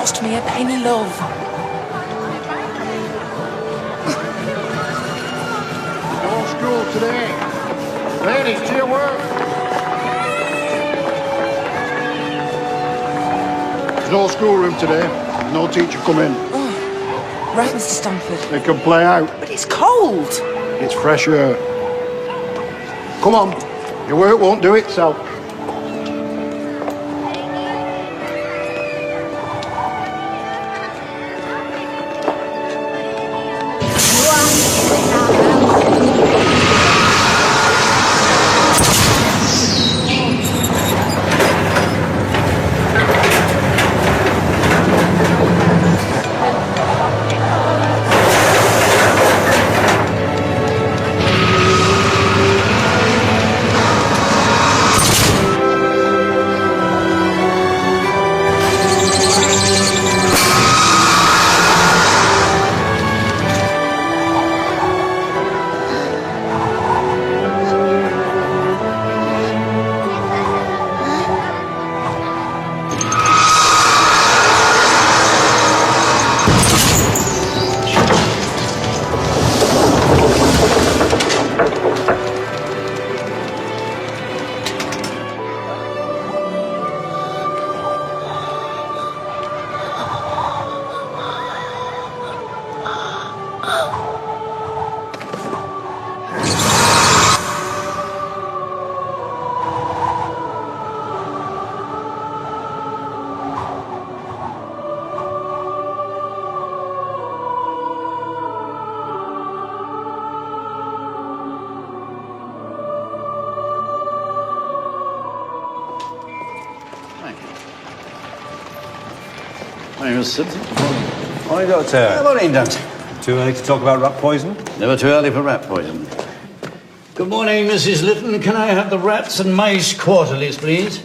cost me a penny, love. No school today. Ladies, to your work. There's no schoolroom today. No teacher come in. Oh, right, Mr. Stanford. They can play out. But it's cold. It's fresh air. Come on. Your work won't do itself. Morning, Doctor. Good morning, Doctor. Too early to talk about rat poison? Never too early for rat poison. Good morning, Mrs. Lytton. Can I have the rats and mice quarterlies, please?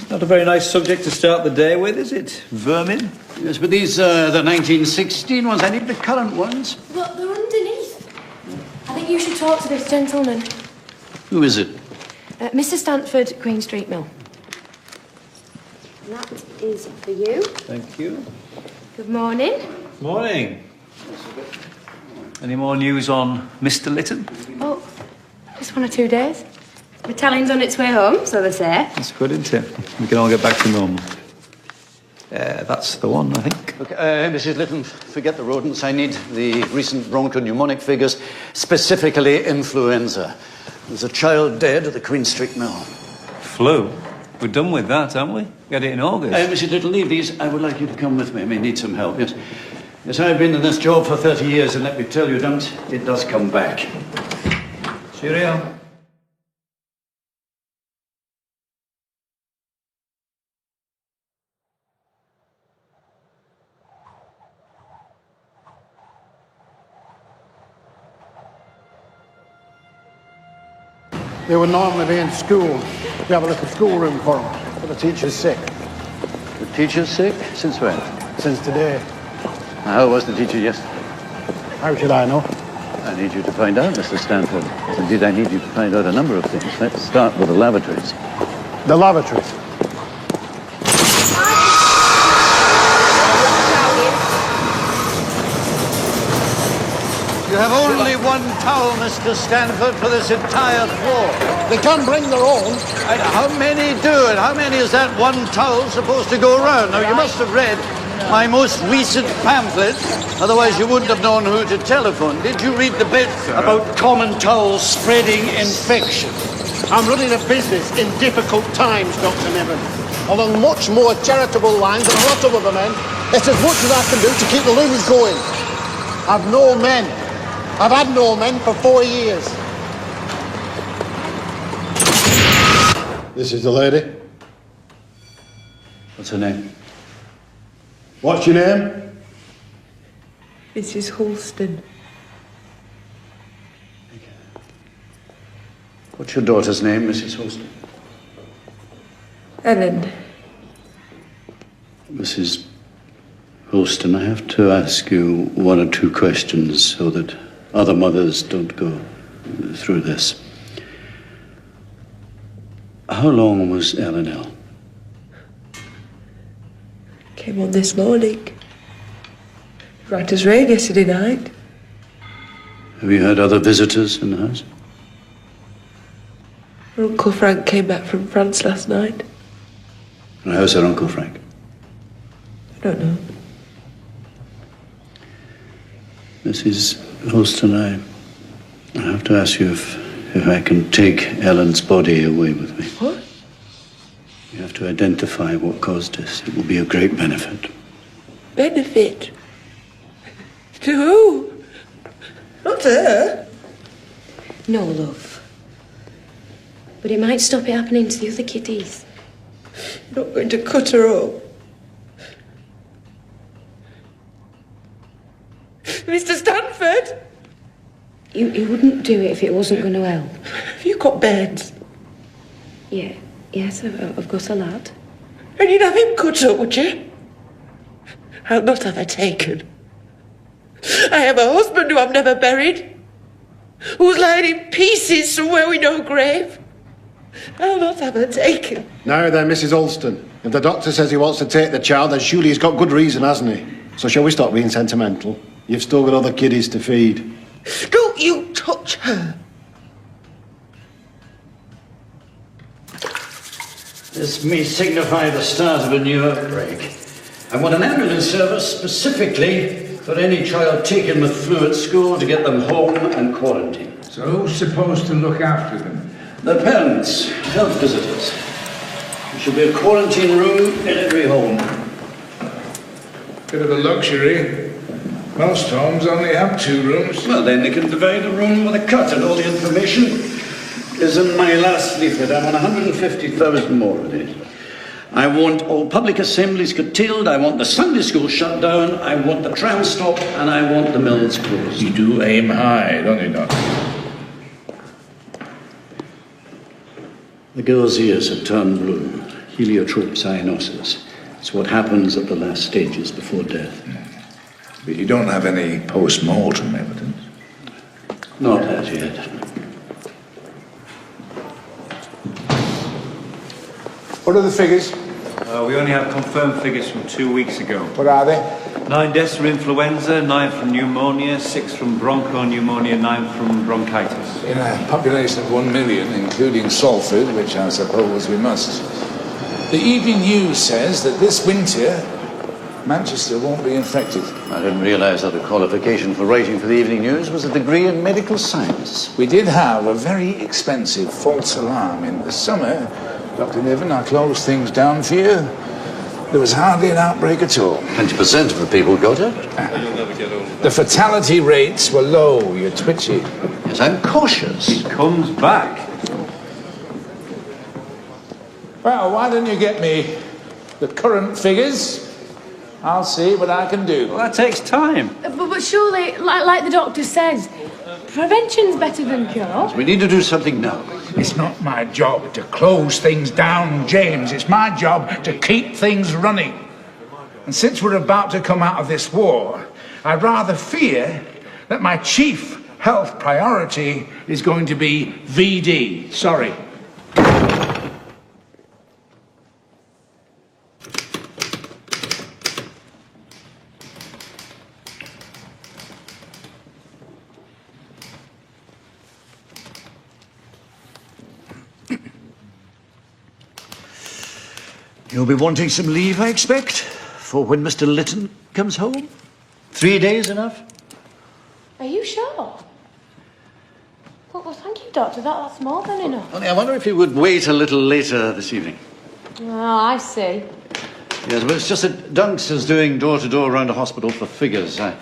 Not a very nice subject to start the day with, is it? Vermin? Yes, but these are the 1916 ones. I need the current ones. But they're underneath. I think you should talk to this gentleman. Who is it? Mr. Stanford, Queen Street Mill. And that is for you. Thank you. Good morning. Morning. Any more news on Mr. Lytton? Oh, just 1 or 2 days. Battalion's on its way home, so they say. That's good, isn't it? We can all get back to normal. That's the one, I think. Look, Mrs. Lytton, forget the rodents. I need the recent bronchopneumonic figures, specifically influenza. There's a child dead at the Queen Street Mill. Flu? We're done with that, aren't we? We had it in August. Mrs. Lytton, leave these. I would like you to come with me. I may need some help, yes. Yes, I've been in this job for 30 years, and let me tell you, don't, it does come back. Cheerio. They would normally be in school. We have a little schoolroom for them, but the teacher's sick. The teacher's sick? Since when? Since today. How was the teacher yesterday? How should I know? I need you to find out, Mr. Stanford. Indeed, I need you to find out a number of things. Let's start with the lavatories. The lavatories. You have only one towel, Mr. Stanford, for this entire floor. They can bring their own. And how many do it? How many is that one towel supposed to go around? Now, you must have read my most recent pamphlet, otherwise you wouldn't have known who to telephone. Did you read the bit about common towels spreading infection? I'm running a business in difficult times, Dr Niven. Along much more charitable lines than a lot of other men. It's as much as I can do to keep the looms going. I've no men. I've had no men for 4 years. This is the lady. What's her name? What's your name? Mrs. Halston. What's your daughter's name, Mrs. Holston? Ellen. Mrs. Holston, I have to ask you 1 or 2 questions so that other mothers don't go through this. How long was Ellen ill? Came on this morning. Right as rain yesterday night. Have you had other visitors in the house? Uncle Frank came back from France last night. And how's her Uncle Frank? I don't know. Mrs. Holston, I have to ask you if I can take Ellen's body away with me. What? You have to identify what caused this. It will be of great benefit. Benefit? To who? Not to her. No, love. But it might stop it happening to the other kiddies. You're not going to cut her up. Mr. Stanford? You wouldn't do it if it wasn't going to help. Have you got beds? Yeah. Yes, I've got a lad. And you'd have him cut up, would you? I'll not have her taken. I have a husband who I've never buried, who's lying in pieces somewhere with no grave. I'll not have her taken. Now then, Mrs. Alston, if the doctor says he wants to take the child, then surely he's got good reason, hasn't he? So shall we stop being sentimental? You've still got other kiddies to feed. Don't you touch her. This may signify the start of a new outbreak. I want an ambulance service specifically for any child taken with flu at school to get them home and quarantined. So who's supposed to look after them? The parents, health visitors. There should be a quarantine room in every home. Bit of a luxury. Most homes only have 2 rooms. Well, then they can divide a room with a cut, and all the information is in my last leaflet. I want 150,000 more of it. I want all public assemblies curtailed. I want the Sunday school shut down. I want the tram stop, and I want the mills closed. You do aim high, don't you, Doctor? The girl's ears have turned blue. Heliotrope cyanosis. It's what happens at the last stages before death. But you don't have any post-mortem evidence? Not as yet. What are the figures? We only have confirmed figures from 2 weeks ago. What are they? 9 deaths from influenza, 9 from pneumonia, 6 from bronchopneumonia, 9 from bronchitis. In a population of 1 million, including Salford, which I suppose we must. The Evening News says that this winter, Manchester won't be infected. I didn't realise that the qualification for writing for the Evening News was a degree in medical science. We did have a very expensive false alarm in the summer. Dr Niven, I closed things down for you. There was hardly an outbreak at all. 20% of the people got it. The fatality rates were low. You're twitchy. Yes, I'm cautious. It comes back. Well, why don't you get me the current figures? I'll see what I can do. Well, that takes time. But surely, like the doctor says, prevention's better than cure. We need to do something now. It's not my job to close things down, James. It's my job to keep things running. And since we're about to come out of this war, I rather fear that my chief health priority is going to be VD. Sorry. You'll be wanting some leave, I expect, for when Mr. Lytton comes home? 3 days enough? Are you sure? Well, thank you, Doctor. That's more than enough. Only I wonder if you would wait a little later this evening. Oh, I see. Yes, but it's just that Dunks is doing door-to-door around a hospital for figures. I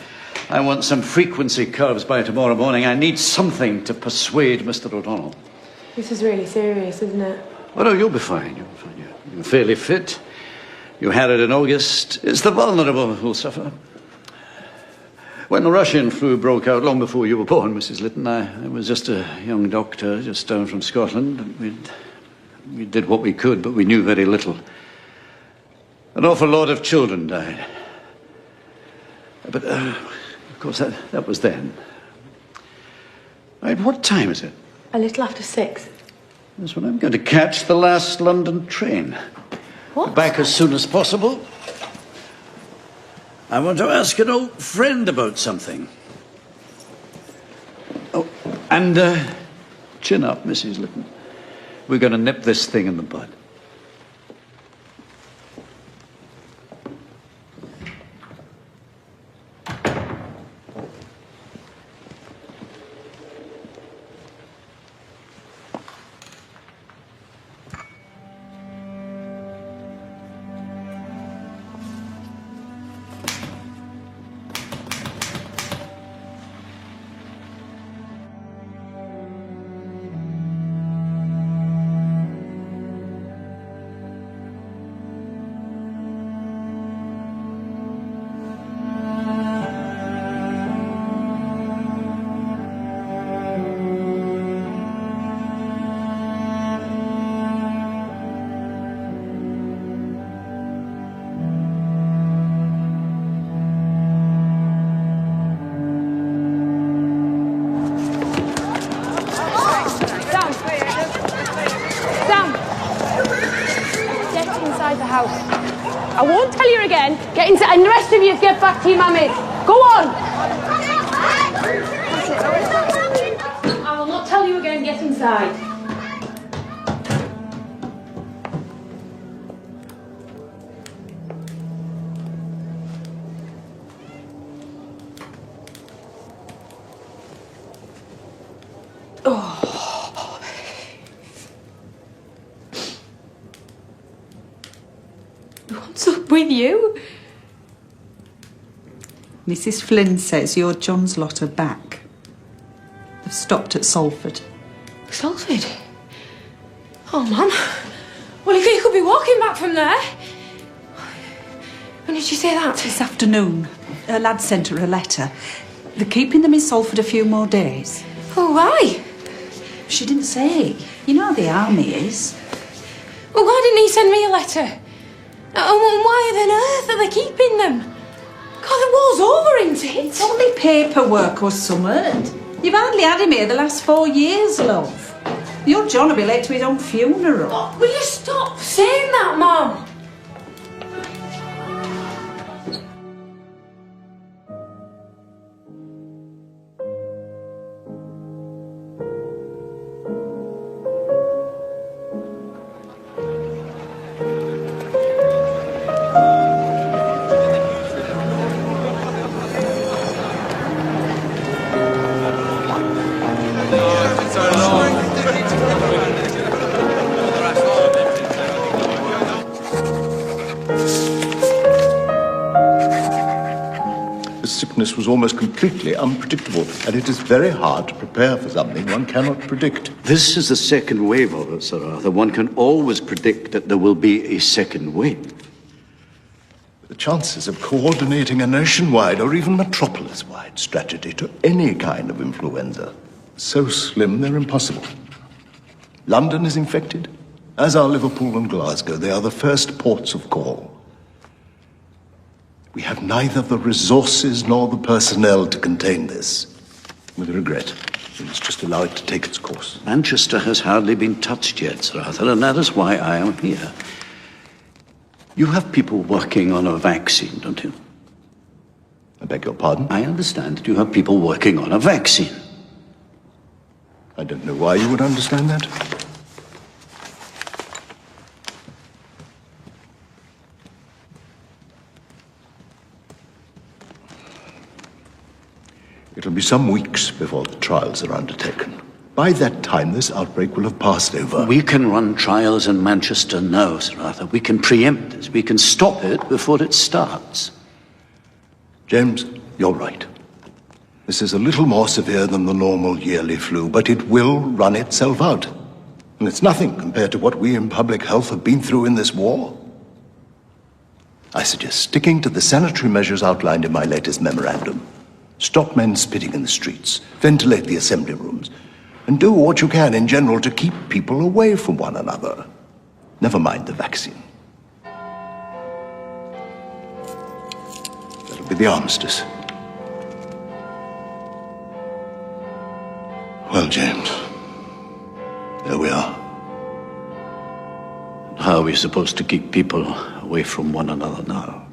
want some frequency curves by tomorrow morning. I need something to persuade Mr. O'Donnell. This is really serious, isn't it? Oh, no, you'll be fine. You'll be fine. You're fairly fit. You had it in August. It's the vulnerable who'll suffer. When the Russian flu broke out long before you were born, Mrs. Lytton, I was just a young doctor just down from Scotland. We did what we could, but we knew very little. An awful lot of children died. But, of course, that was then. Right, what time is it? A little after 6. That's when I'm going to catch the last London train. What? Back as soon as possible. I want to ask an old friend about something. Oh, and chin up, Mrs. Litton. We're going to nip this thing in the bud. I won't tell you again. Get inside, and the rest of you get back to your mummies. Go on. I will not tell you again. Get inside. What's up with you? Mrs. Flynn says your John's lot are back. They've stopped at Salford. Salford? Oh, Mum. Well, you could be walking back from there. When did she say that? This afternoon. Her lad sent her a letter. They're keeping them in Salford a few more days. Oh, why? She didn't say. You know how the army is. Well, why didn't he send me a letter? And why on earth are they keeping them? God, the war's over, isn't it? It's only paperwork or something. You've hardly had him here the last 4 years, love. Your John will be late to his own funeral. Oh, will you stop saying that, Mum? Sickness was almost completely unpredictable, and it is very hard to prepare for something one cannot predict. This is the second wave of it, Sir Arthur. One can always predict that there will be a second wave. The chances of coordinating a nationwide or even metropolis-wide strategy to any kind of influenza are so slim they're impossible. London is infected, as are Liverpool and Glasgow. They are the first ports of call. We have neither the resources nor the personnel to contain this. With regret, we must just allow it to take its course. Manchester has hardly been touched yet, Sir Arthur, and that is why I am here. You have people working on a vaccine, don't you? I beg your pardon? I understand that you have people working on a vaccine. I don't know why you would understand that. It'll be some weeks before the trials are undertaken. By that time, this outbreak will have passed over. We can run trials in Manchester now, Sir Arthur. We can preempt it. We can stop it before it starts. James, you're right. This is a little more severe than the normal yearly flu, but it will run itself out. And it's nothing compared to what we in public health have been through in this war. I suggest sticking to the sanitary measures outlined in my latest memorandum. Stop men spitting in the streets, ventilate the assembly rooms, and do what you can in general to keep people away from one another. Never mind the vaccine. That'll be the armistice. Well, James, there we are. How are we supposed to keep people away from one another now?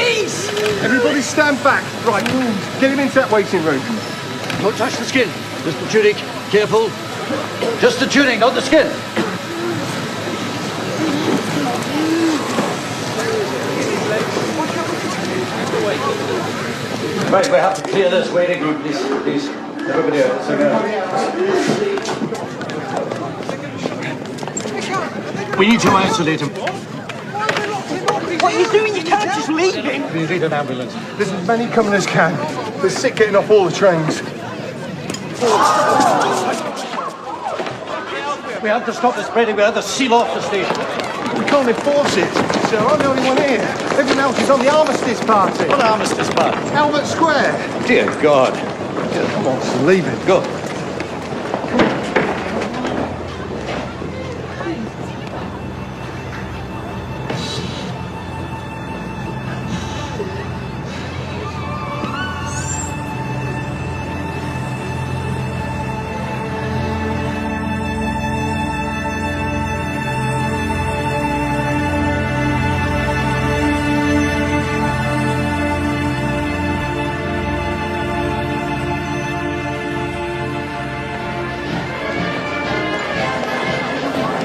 Police! Everybody stand back. Right, get him into that waiting room. Don't touch the skin. Just the tunic. Careful. Just the tunic, not the skin. Right, we have to clear this waiting room, please. Please. Everybody else. We need to isolate him. What are you doing? You can't just leave him. We need an ambulance. There's as many coming as can. They're sick getting off all the trains. We have to stop the spreading. We have to seal off the station. We can't enforce it, sir. I'm the only one here. Everyone else is on the armistice party. What armistice party? Albert Square. Dear God. Yeah, come on, sir, leave it. Go.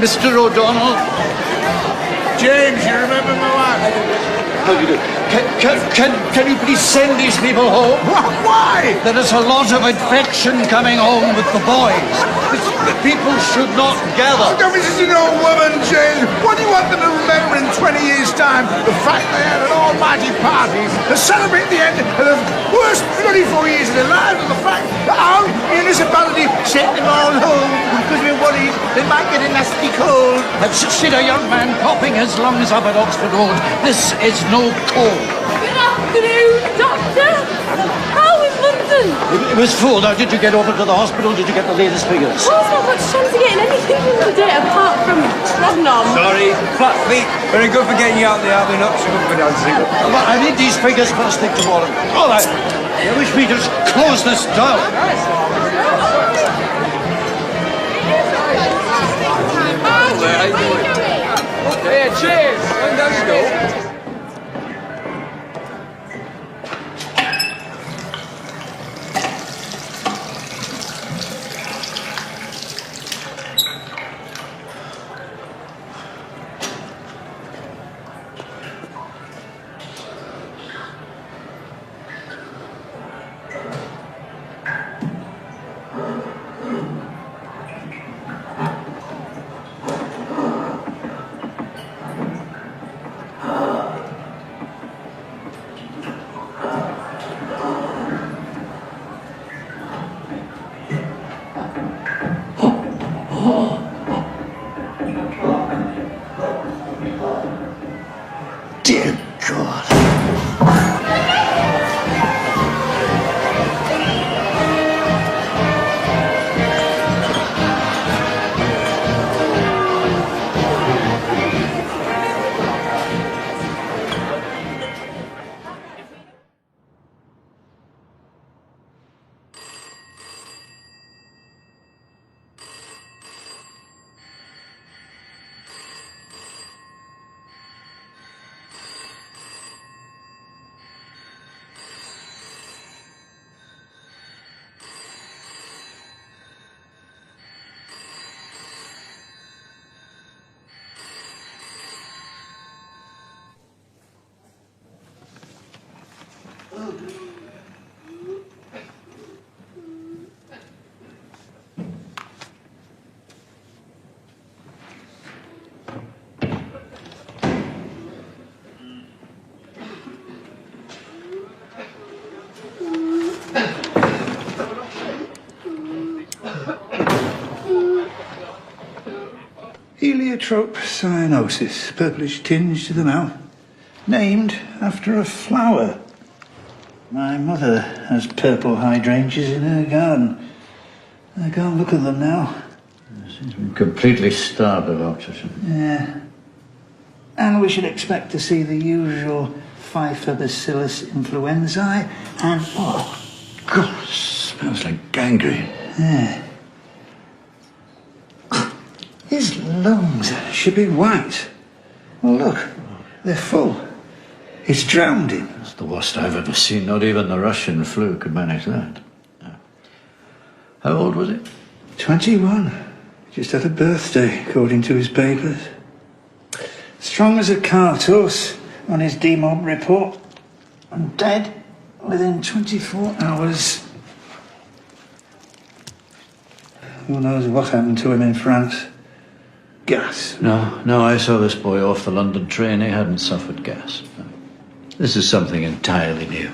Mr. O'Donnell. James, you remember my wife? How do you do? Can you please send these people home? Why? There is a lot of infection coming home with the boys. People should not gather. Oh, this is an old woman, James. What do you want them to remember in 20 years' time? The fact they had an almighty party to celebrate the end of the worst bloody 4 years of their lives, and the fact that our municipality sent them all home because we're worried they might get a nasty cold. I've seen a young man coughing his lungs up at Oxford Road. This is no cold. Good afternoon, Doctor. How is London? It was full. Now, did you get over to the hospital? Did you get the latest figures? Well, there's not much chance of getting anything from the day apart from trodden on. Sorry, flat feet. Very good for getting you out the army, not so good for dancing. But I need these figures first thing tomorrow. All right. I wish we just close this down. Hey, cheers! And down you go. Dear God. Heliotrope cyanosis, purplish tinge to the mouth, named after a flower. My mother has purple hydrangeas in her garden. I can't look at them now. Seems to be completely starved of oxygen. Yeah. And we should expect to see the usual Pfeiffer bacillus influenzae and... Oh, God, smells like gangrene. yeah. His lungs should be white. Well, look, they're full. He's drowned him. It's the worst I've ever seen. Not even the Russian flu could manage that. How old was he? 21. Just had a birthday, according to his papers. Strong as a cart horse on his demob report. And dead within 24 hours. Who knows what happened to him in France? Gas. No, I saw this boy off the London train. He hadn't suffered gas. No. This is something entirely new.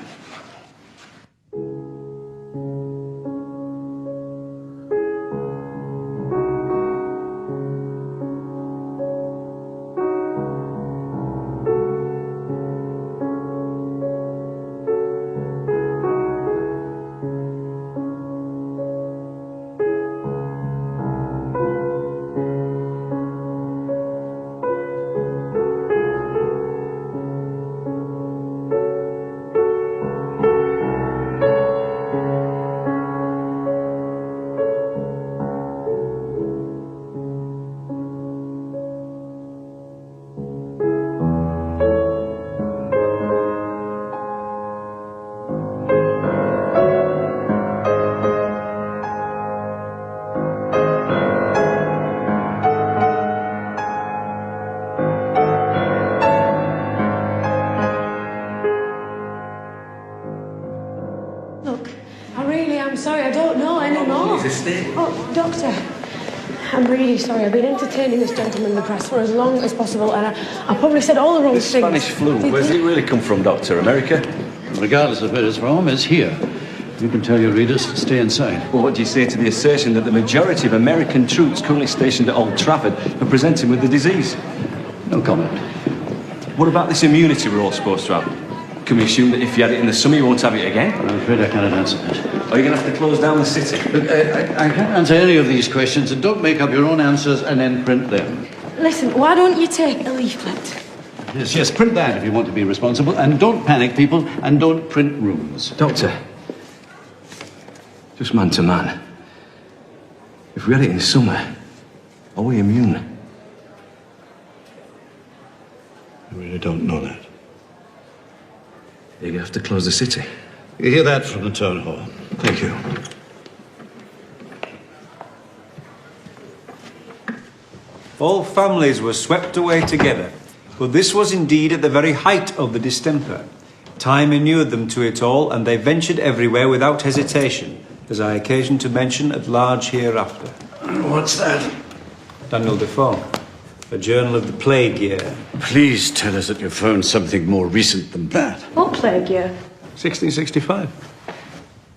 Oh, Doctor, I'm really sorry. I've been entertaining this gentleman in the press for as long as possible, and I probably said all the wrong things. Spanish flu, where's it really come from, Doctor? America? Regardless of where it's from, it's here. You can tell your readers to stay inside. Well, what do you say to the assertion that the majority of American troops currently stationed at Old Trafford are presenting with the disease? No comment. What about this immunity we're all supposed to have? Can we assume that if you had it in the summer, you won't have it again? I'm afraid I cannot answer that. Are you going to have to close down the city? Look, I can't answer any of these questions, and don't make up your own answers and then print them. Listen, why don't you take a leaflet? Yes, print that if you want to be responsible, and don't panic, people, and don't print rumours. Doctor, just man to man. If we had it in the summer, are we immune? I really don't know that. You're going to have to close the city. You hear that from the town hall. Thank you. All families were swept away together, but this was indeed at the very height of the distemper. Time inured them to it all, and they ventured everywhere without hesitation, as I occasion to mention at large hereafter. What's that? Daniel Defoe, a journal of the plague year. Please tell us that you found something more recent than that. What plague year? 1665.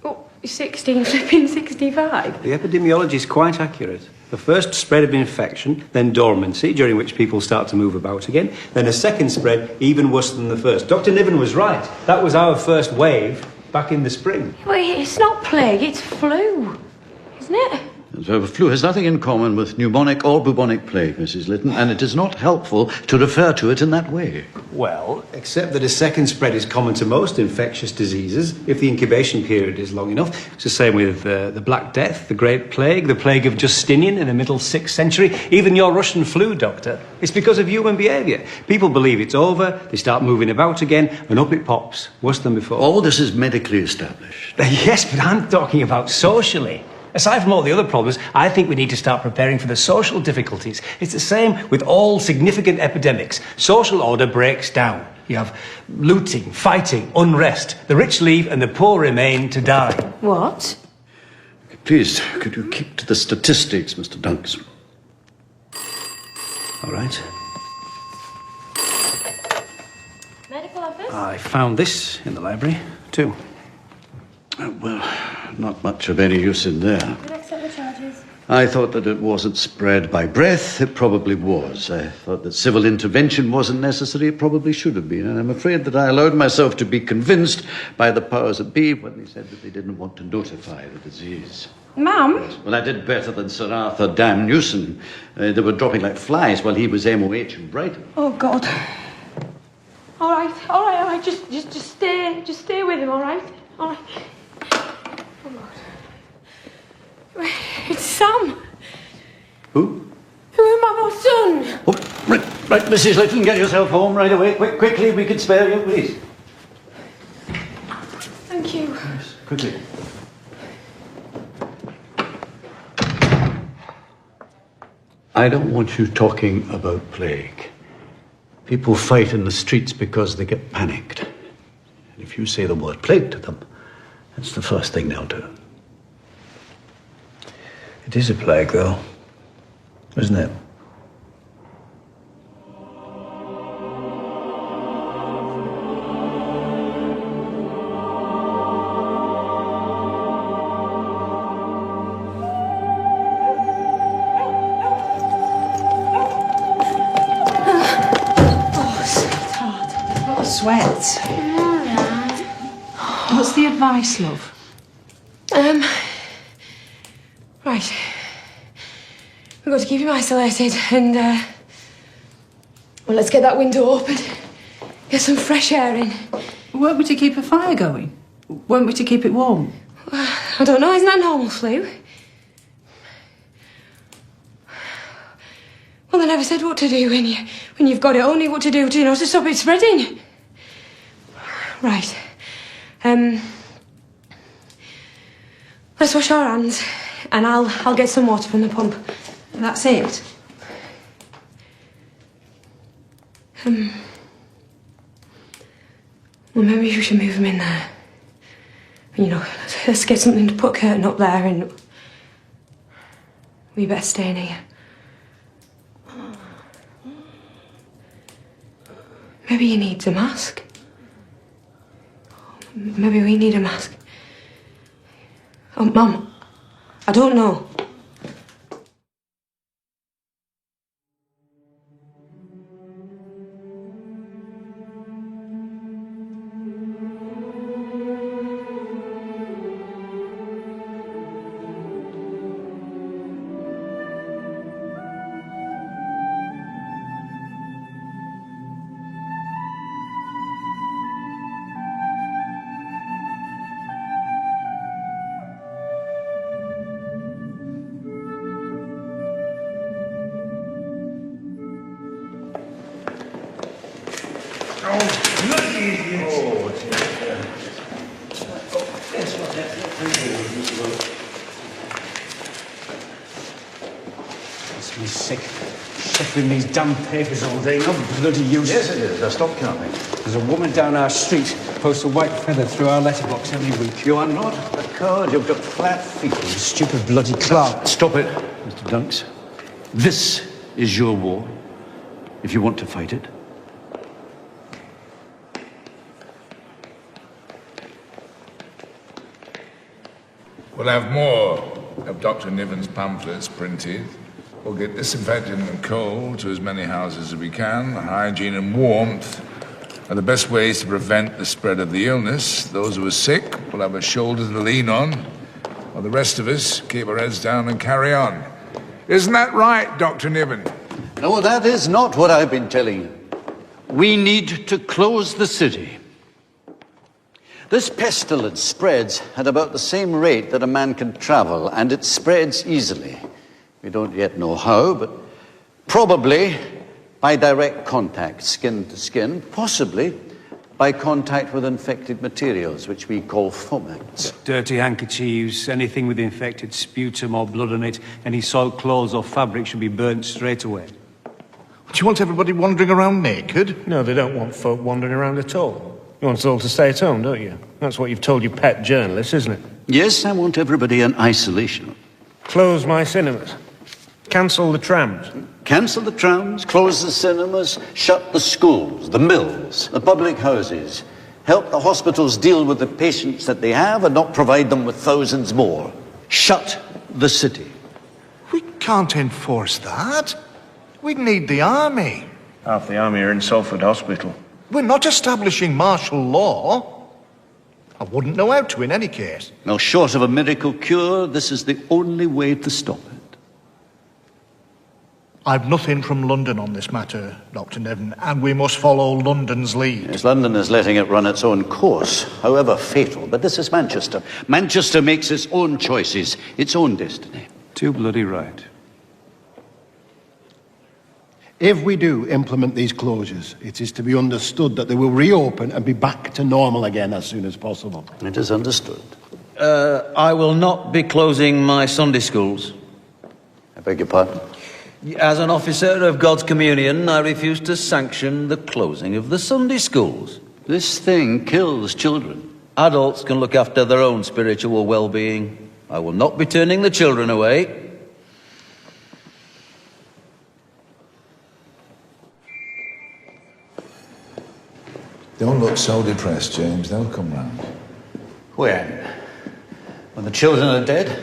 Oh, 1665? The epidemiology is quite accurate. The first spread of infection, then dormancy, during which people start to move about again, then a second spread, even worse than the first. Dr Niven was right. That was our first wave back in the spring. Wait, it's not plague, it's flu, isn't it? So flu has nothing in common with pneumonic or bubonic plague, Mrs. Lytton, and it is not helpful to refer to it in that way. Well, except that a second spread is common to most infectious diseases if the incubation period is long enough. It's the same with the Black Death, the Great Plague, the plague of Justinian in the middle 6th century, even your Russian flu, Doctor. It's because of human behaviour. People believe it's over, they start moving about again, and up it pops, worse than before. All this is medically established. Yes, but I'm talking about socially. Aside from all the other problems, I think we need to start preparing for the social difficulties. It's the same with all significant epidemics. Social order breaks down. You have looting, fighting, unrest. The rich leave and the poor remain to die. What? Please, could you keep to the statistics, Mr. Dunks? All right. Medical office? I found this in the library, too. Well, not much of any use in there. Would accept the charges. I thought that it wasn't spread by breath. It probably was. I thought that civil intervention wasn't necessary. It probably should have been. And I'm afraid that I allowed myself to be convinced by the powers that be when they said that they didn't want to notify the disease. Mum? Well, I did better than Sir Arthur Dam Newson. They were dropping like flies while he was MOH in Brighton. Oh, God. All right. Just stay with him, all right? All right. Oh, God. It's Sam. Who? My son. Oh, right. Right, Mrs. Litton, get yourself home right away. Quickly, we can spare you, please. Thank you. Yes, quickly. I don't want you talking about plague. People fight in the streets because they get panicked. And if you say the word plague to them, that's the first thing they'll do. It is a plague, though, isn't it? Sweat. What's the advice, love? Right. We've got to keep him isolated and, well, let's get that window open. Get some fresh air in. Weren't we to keep a fire going? Weren't we to keep it warm? I don't know, isn't that normal flu? Well, they never said what to do when you've got it, only what to do to stop it spreading. Right. Let's wash our hands, and I'll get some water from the pump. That's it. Well, maybe we should move them in there. Let's get something to put a curtain up there, and we better stay in here. Maybe he needs a mask. Maybe we need a mask. Oh, Mum, I don't know. Makes me sick. Shuffling these damn papers all day. No bloody use. Yes, it is. Now stop counting. There's a woman down our street posts a white feather through our letterbox every week. You are not a coward. You've got flat feet. You stupid bloody clerk. Stop it, Mr. Dunks. This is your war, if you want to fight it. We'll have more of Dr. Niven's pamphlets printed. We'll get disinfectant and coal to as many houses as we can. Hygiene and warmth are the best ways to prevent the spread of the illness. Those who are sick will have a shoulder to lean on, while the rest of us keep our heads down and carry on. Isn't that right, Dr. Niven? No, that is not what I've been telling you. We need to close the city. This pestilence spreads at about the same rate that a man can travel, and it spreads easily. We don't yet know how, but probably by direct contact, skin to skin, possibly by contact with infected materials, which we call fomites. Dirty handkerchiefs, anything with infected sputum or blood on it, any soiled clothes or fabric should be burnt straight away. Do you want everybody wandering around naked? No, they don't want folk wandering around at all. You want us all to stay at home, don't you? That's what you've told your pet journalists, isn't it? Yes, I want everybody in isolation. Close my cinemas. Cancel the trams. Cancel the trams, close the cinemas, shut the schools, the mills, the public houses. Help the hospitals deal with the patients that they have and not provide them with thousands more. Shut the city. We can't enforce that. We'd need the army. Half the army are in Salford Hospital. We're not establishing martial law. I wouldn't know how to in any case. Now, short of a miracle cure, this is the only way to stop it. I've nothing from London on this matter, Dr. Niven, and we must follow London's lead. Yes, London is letting it run its own course, however fatal. But this is Manchester. Manchester makes its own choices, its own destiny. Too bloody right. If we do implement these closures, it is to be understood that they will reopen and be back to normal again as soon as possible. It is understood. I will not be closing my Sunday schools. I beg your pardon? As an officer of God's communion, I refuse to sanction the closing of the Sunday schools. This thing kills children. Adults can look after their own spiritual well-being. I will not be turning the children away. Don't look so depressed, James. They'll come round. When? When the children are dead?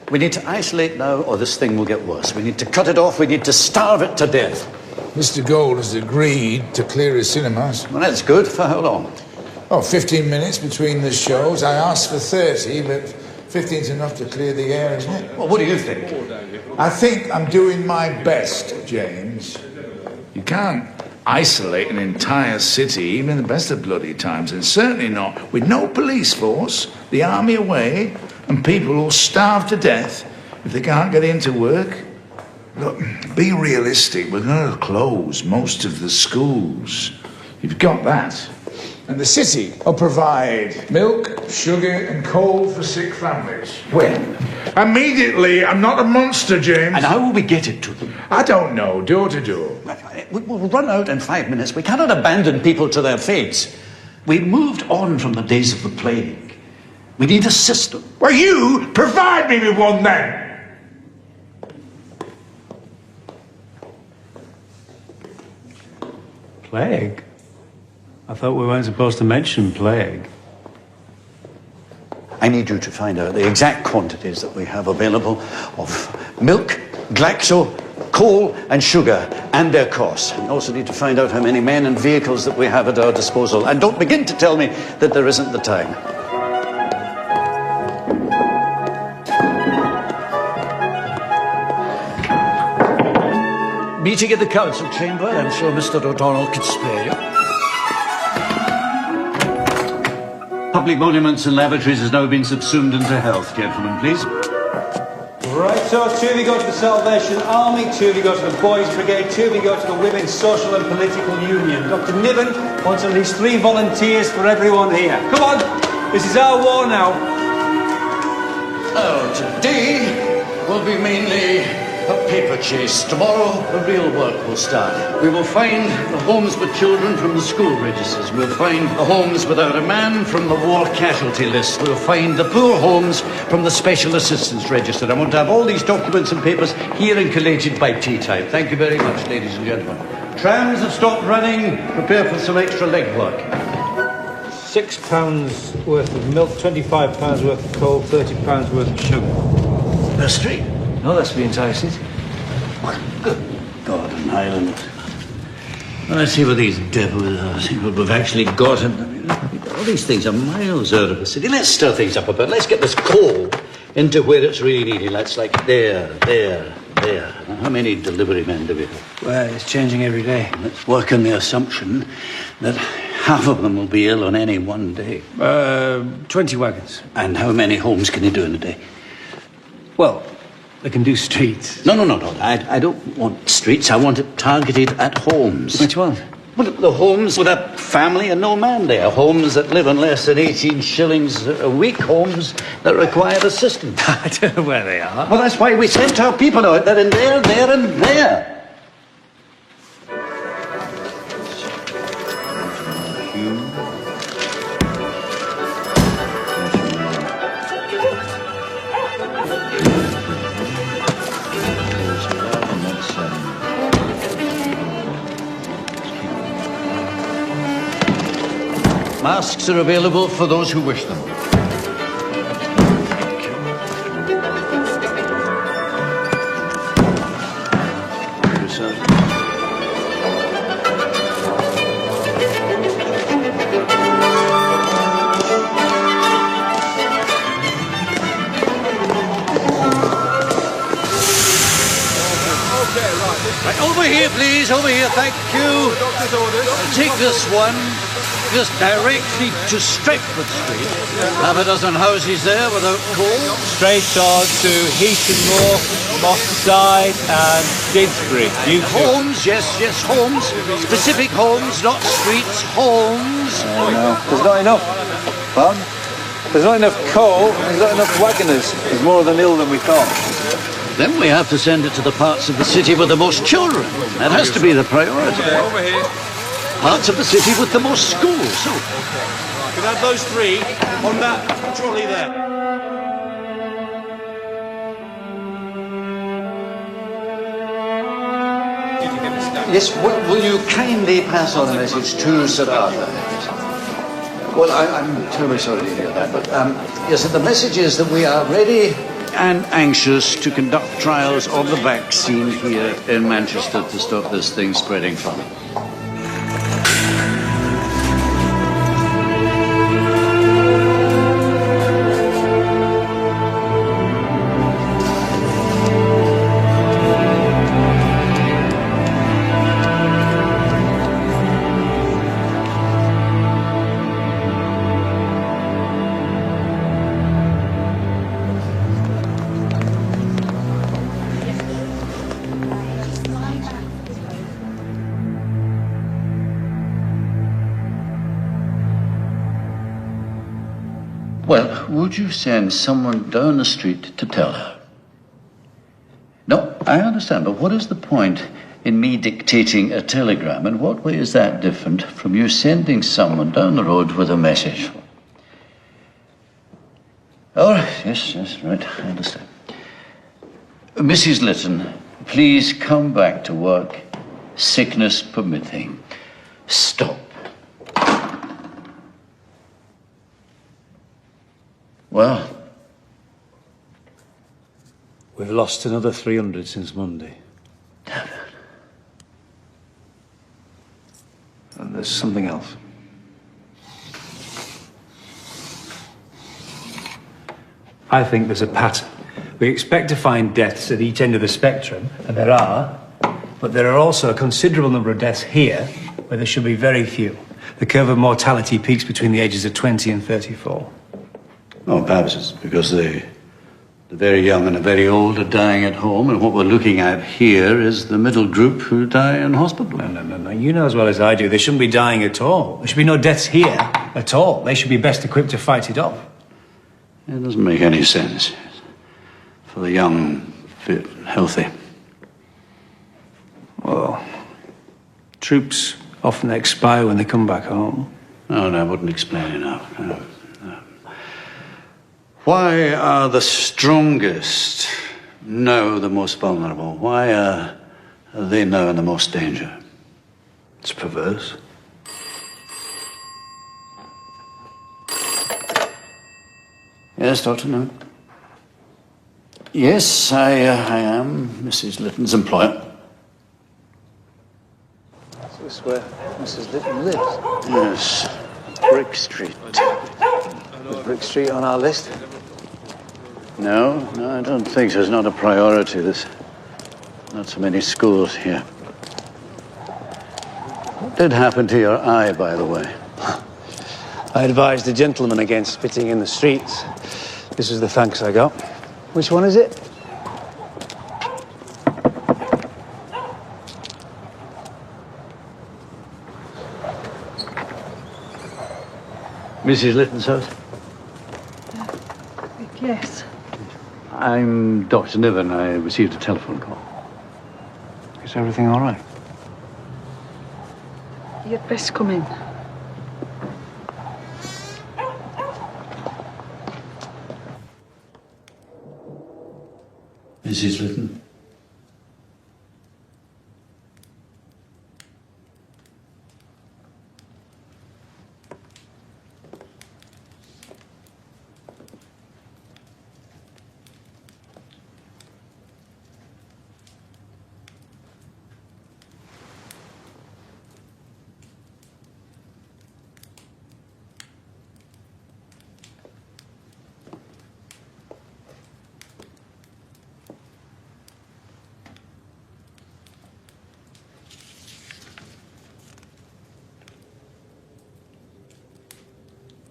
We need to isolate now, or this thing will get worse. We need to cut it off. We need to starve it to death. Mr. Gold has agreed to clear his cinemas. Well, that's good. For how long? Oh, 15 minutes between the shows. I asked for 30, but 15's enough to clear the air, isn't it? Well, what do you think? I think I'm doing my best, James. You can't isolate an entire city, even in the best of bloody times, and certainly not with no police force, the army away, and people will starve to death if they can't get into work. Look, be realistic. We're going to close most of the schools. You've got that. And the city will provide milk, sugar, and coal for sick families. When? Immediately. I'm not a monster, James. And how will we get it to them? I don't know. Door to door. We'll run out in 5 minutes. We cannot abandon people to their fates. We moved on from the days of the plague. We need a system. Well, you provide me with one then. Plague? I thought we weren't supposed to mention plague. I need you to find out the exact quantities that we have available of milk, glaxo, coal and sugar, and their costs. We also need to find out how many men and vehicles that we have at our disposal. And don't begin to tell me that there isn't the time. Meeting in the council chamber. I'm sure Mr. O'Donnell could spare you. Public monuments and lavatories has now been subsumed into health. Gentlemen, please. Right, so 2 of you go to the Salvation Army, 2 of you go to the Boys Brigade, 2 of you go to the Women's Social and Political Union. Dr Niven wants at least 3 volunteers for everyone here. Come on, this is our war now. Oh, today will be mainly a paper chase. Tomorrow, the real work will start. We will find the homes for children from the school registers. We'll find the homes without a man from the war casualty list. We'll find the poor homes from the special assistance register. I want to have all these documents and papers here and collated by tea time. Thank you very much, ladies and gentlemen. Trams have stopped running. Prepare for some extra legwork. £6 worth of milk, £25 worth of coal, £30 worth of sugar. Per street? No, that's the entire city. Good God in Ireland. Well, let's see what these devils are. See what we've actually got. I mean, all these things are miles out of the city. Let's stir things up a bit. Let's get this coal into where it's really needed. Let's like there. Now, how many delivery men do we have? Well, it's changing every day. Let's work on the assumption that half of them will be ill on any one day. 20 wagons. And how many homes can you do in a day? Well, they can do streets. No. I don't want streets. I want it targeted at homes. Which one? Well, the homes with a family and no man there. Homes that live on less than 18 shillings a week. Homes that require assistance. I don't know where they are. Well, that's why we sent our people out there and there and there. Masks are available for those who wish them. Right, over here, please. Over here, thank you. Doctor's orders. Take this one. Just directly to Stretford Street. Half a dozen houses there without coal. Straight on to Heaton-Moor, Moss Side and Didsbury. Homes, yes, homes. Specific homes, not streets, homes. No, there's not enough. Pardon? There's not enough coal, there's not enough wagoners. There's more of them ill than we thought. Then we have to send it to the parts of the city with the most children. That has to be the priority. Over here. Parts of the city with the most schools. So, Could have those 3 on that trolley there. yes, will you kindly pass on a message to Sir Arthur? Well, I'm terribly sorry to hear that, but yes, the message is that we are ready and anxious to conduct trials of the vaccine here in Manchester to stop this thing spreading from it. Well, would you send someone down the street to tell her? No, I understand, but what is the point in me dictating a telegram? In what way is that different from you sending someone down the road with a message? Oh, yes, right, I understand. Mrs. Lytton, please come back to work, sickness permitting. Stop. Well, we've lost another 300 since Monday. And there's something else. I think there's a pattern. We expect to find deaths at each end of the spectrum, and there are, but there are also a considerable number of deaths here where there should be very few. The curve of mortality peaks between the ages of 20 and 34. Oh, perhaps it's because the very young and the very old are dying at home, and what we're looking at here is the middle group who die in hospital. No. You know as well as I do, they shouldn't be dying at all. There should be no deaths here at all. They should be best equipped to fight it off. It doesn't make any sense for the young, fit, healthy. Well, troops often expire when they come back home. No, that wouldn't explain enough. No. Why are the strongest now the most vulnerable? Why are they now in the most danger? It's perverse. Yes, Dr. Niven. Yes, I am Mrs. Lytton's employer. Is this where Mrs. Lytton lives? Yes, Brick Street. Is Brick Street on our list? No, I don't think so. It's not a priority. There's not so many schools here. What did happen to your eye, by the way? I advised the gentleman against spitting in the streets. This is the thanks I got. Which one is it? Mrs. Lytton's house? Yes. I'm Dr. Niven. I received a telephone call. Is everything all right? You'd best come in. Mrs. Lytton?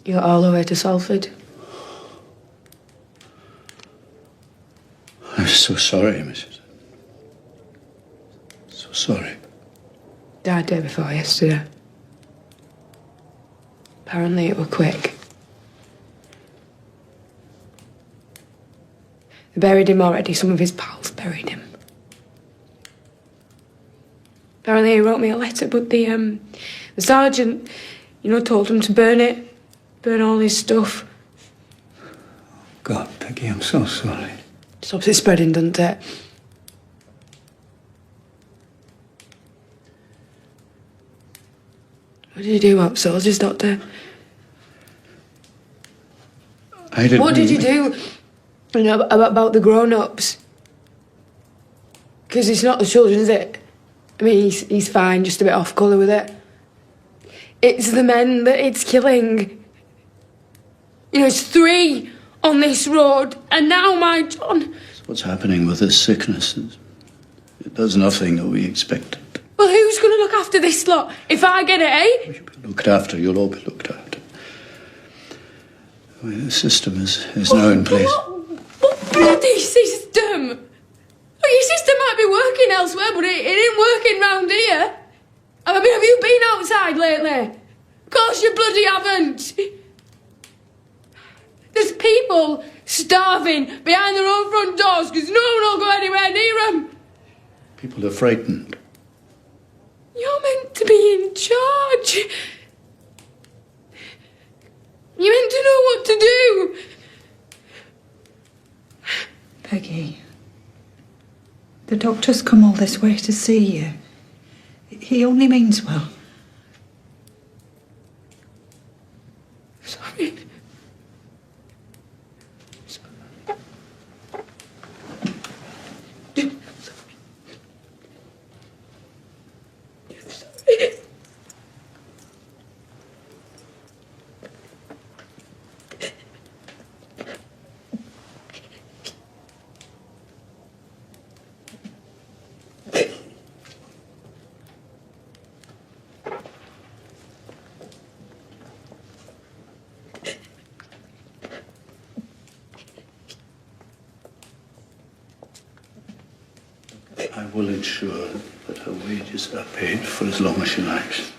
You got all the way to Salford. I'm so sorry, Mrs. So sorry. Died day before yesterday. Apparently it were quick. They buried him already. Some of his pals buried him. Apparently he wrote me a letter, but the sergeant, told him to burn it. Burn all his stuff. God, Peggy, I'm so sorry. Stops it spreading, doesn't it? What did you do about soldiers, Doctor? I didn't... What did you do? About the grown-ups? Because it's not the children, is it? I mean, he's fine, just a bit off colour with it. It's the men that it's killing. It's 3 on this road, and now my John. What's happening with this sickness? It does nothing that we expected. Well, who's going to look after this lot if I get it, eh? Looked after, you'll all be looked after. Well, the system is now in place. What bloody system? Well, your system might be working elsewhere, but it ain't working round here. I mean, have you been outside lately? Of course you bloody haven't. There's people starving behind their own front doors because no one will go anywhere near them. People are frightened. You're meant to be in charge. You're meant to know what to do. Peggy, the doctor's come all this way to see you. He only means well. Sorry. I will ensure that her wages are paid for as long as she likes. She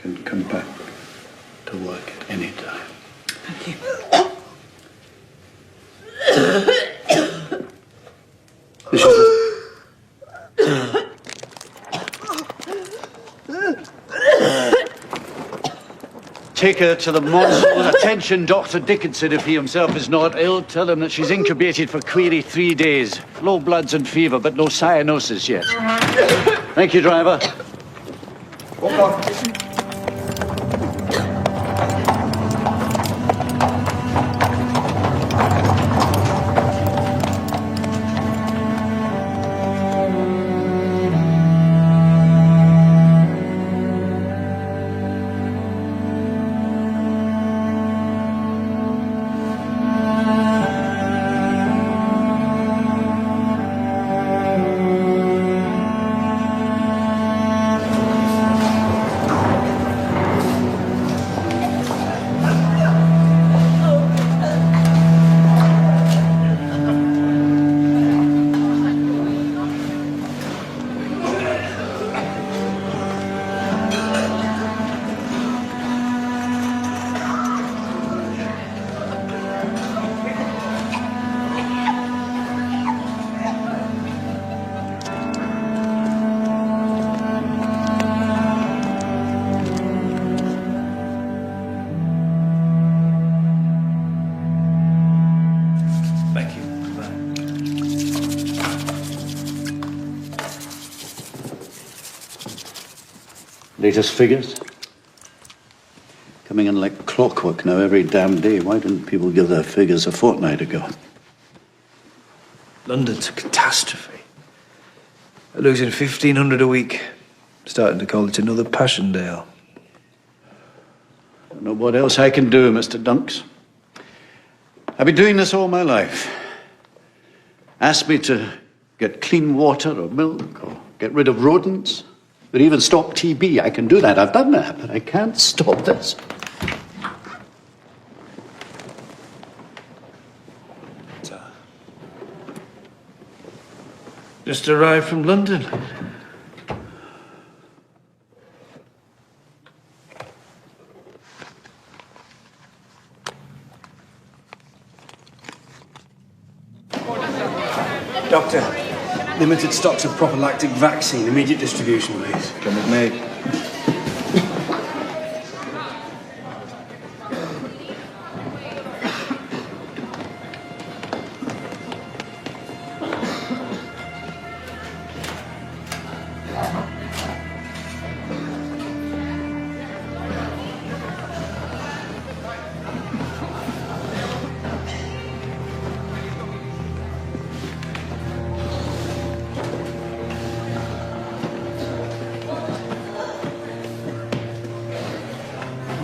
can come back to work at any time. Thank you. This is Take her to the Monsoon. Attention, Dr. Dickinson, if he himself is not ill. Tell him that she's incubated for query 3 days. Low bloods and fever, but no cyanosis yet. Thank you, driver. Latest figures? Coming in like clockwork now every damn day. Why didn't people give their figures a fortnight ago? London's a catastrophe. They're losing 1,500 a week. Starting to call it another Passchendaele. I don't know what else I can do, Mr. Dunks. I've been doing this all my life. Ask me to get clean water or milk or get rid of rodents. But even stop TB, I can do that. I've done that, but I can't stop this. Just arrived from London. Doctor, limited stocks of prophylactic vaccine. Immediate distribution, please. Come with me.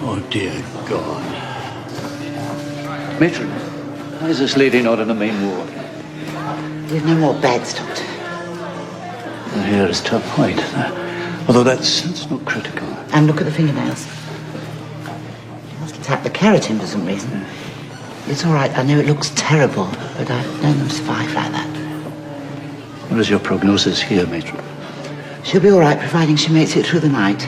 Oh, dear God. Matron, why is this lady not in the main ward? We've no more beds, Doctor. Her hair is top white, although that's not critical. And look at the fingernails. You must have tapped the keratin for some reason. It's all right, I know it looks terrible, but I've known them survive like that. What is your prognosis here, Matron? She'll be all right, providing she makes it through the night.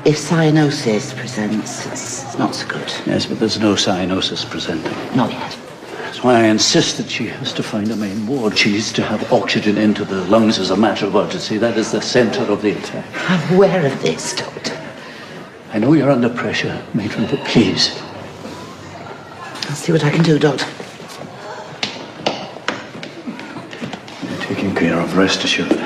If cyanosis presents, it's not so good. Yes, but there's no cyanosis presenting. Not yet. That's why I insist that she has to find a main ward. She needs to have oxygen into the lungs as a matter of urgency. That is the centre of the attack. I'm aware of this, Doctor. I know you're under pressure, Matron, but please. I'll see what I can do, Doctor. You're taken care of, rest assured.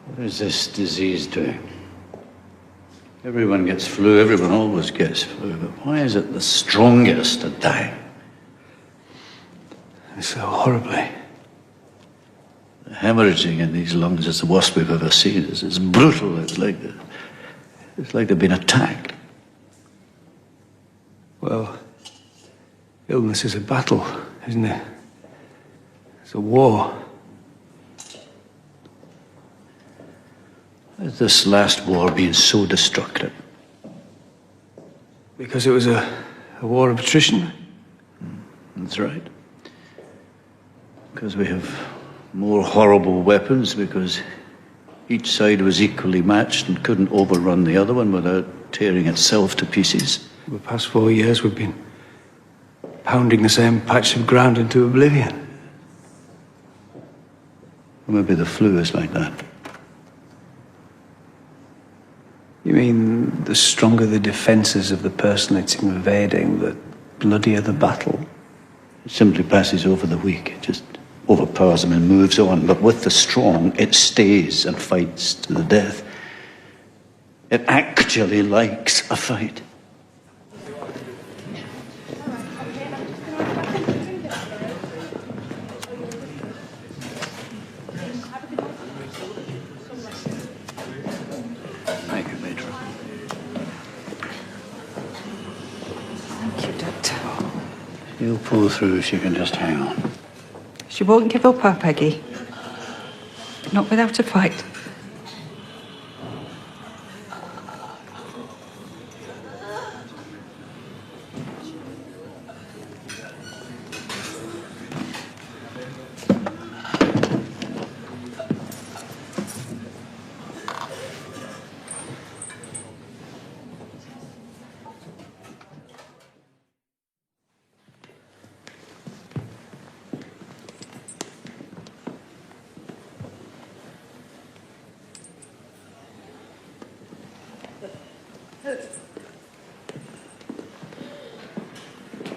What is this disease doing? Everyone gets flu, everyone always gets flu, but why is it the strongest that die? So horribly. The hemorrhaging in these lungs is the worst we've ever seen. It's brutal. It's like they've been attacked. Well, illness is a battle, isn't it? It's a war. Has this last war been so destructive? Because it was a war of attrition? That's right. Because we have more horrible weapons, because each side was equally matched and couldn't overrun the other one without tearing itself to pieces. For the past 4 years, we've been pounding the same patch of ground into oblivion. Maybe the flu is like that. You mean the stronger the defences of the person it's invading, the bloodier the battle? It simply passes over the weak. It just overpowers them and moves on. But with the strong, it stays and fights to the death. It actually likes a fight. Thank you, Matron. Thank you, Doctor. You'll pull through if you can just hang on. She won't give up, our Peggy. Not without a fight.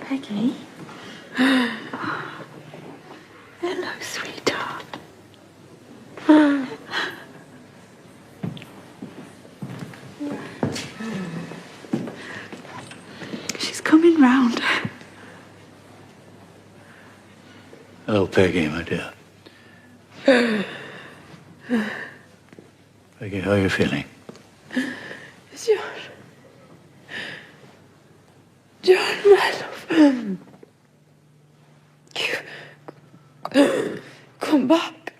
Peggy? Hello, sweetheart. She's coming round. Hello, Peggy, my dear. Peggy, how are you feeling? John, my love. Come back.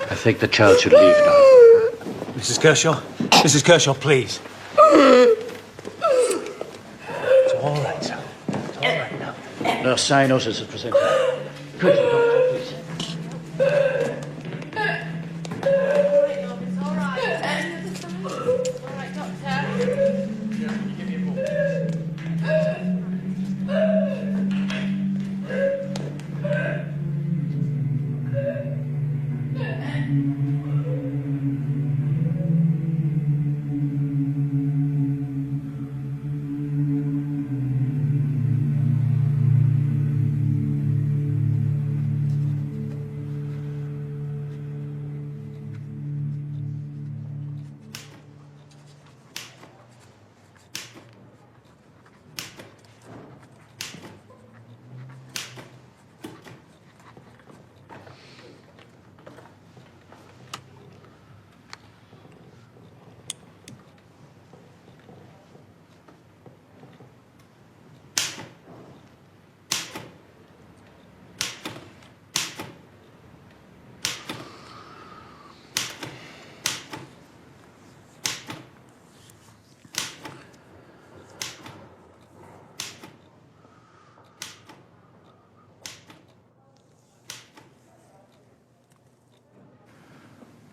I think the child should leave now. Mrs. Kershaw? Mrs. Kershaw, please. It's all right, sir. It's all right now. No cyanosis is presented. Quickly, doctor, please.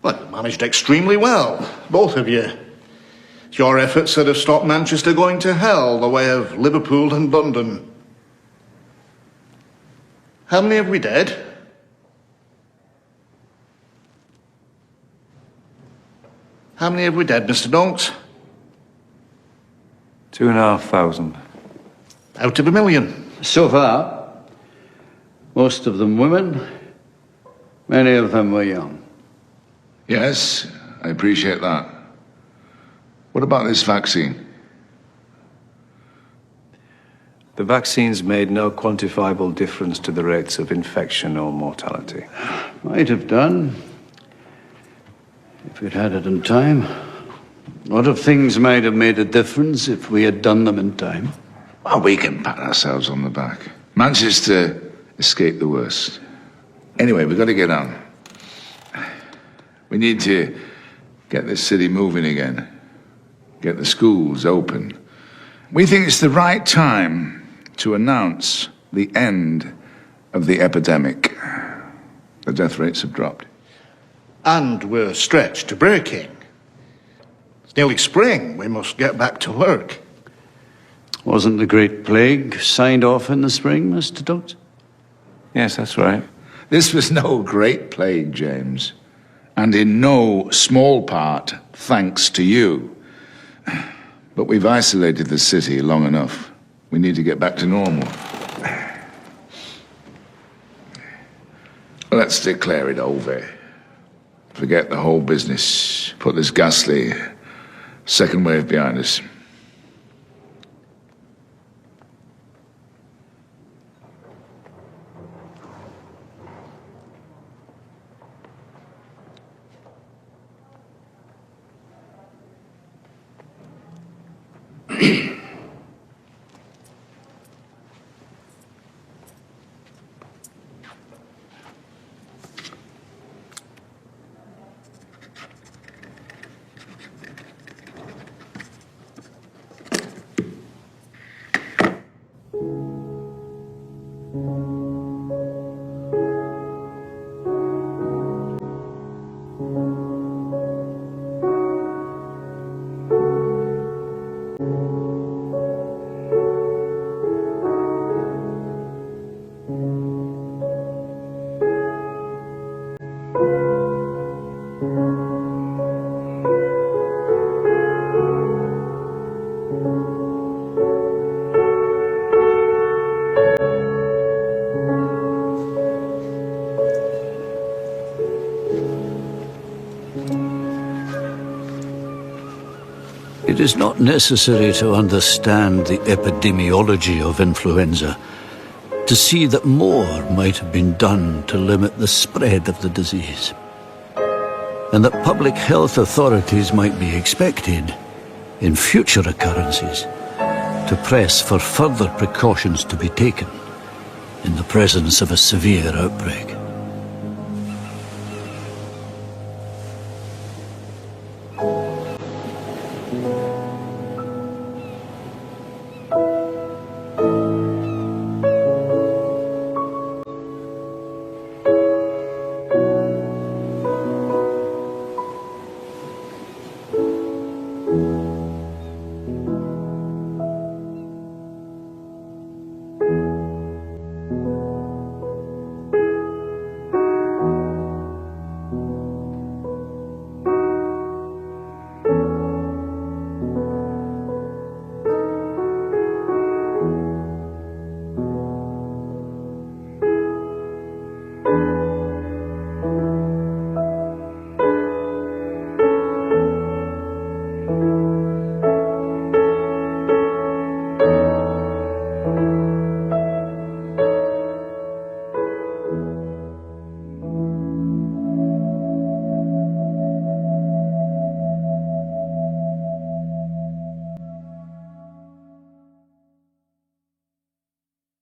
Well, you managed extremely well, both of you. It's your efforts that have stopped Manchester going to hell, the way of Liverpool and London. How many have we dead? How many have we dead, Mr. Donks? 2,500. Out of 1 million. So far, most of them women, many of them were young. Yes, I appreciate that. What about this vaccine? The vaccines made no quantifiable difference to the rates of infection or mortality. Might have done, if we'd had it in time. A lot of things might have made a difference if we had done them in time. Well, we can pat ourselves on the back. Manchester escaped the worst. Anyway, we've got to get on. We need to get this city moving again. Get the schools open. We think it's the right time to announce the end of the epidemic. The death rates have dropped. And we're stretched to breaking. It's nearly spring. We must get back to work. Wasn't the Great Plague signed off in the spring, Mr. Doctor? Yes, that's right. This was no great plague, James. And in no small part thanks to you. But we've isolated the city long enough. We need to get back to normal. Let's declare it over. Forget the whole business. Put this ghastly second wave behind us. It is not necessary to understand the epidemiology of influenza to see that more might have been done to limit the spread of the disease, and that public health authorities might be expected, in future occurrences, to press for further precautions to be taken in the presence of a severe outbreak.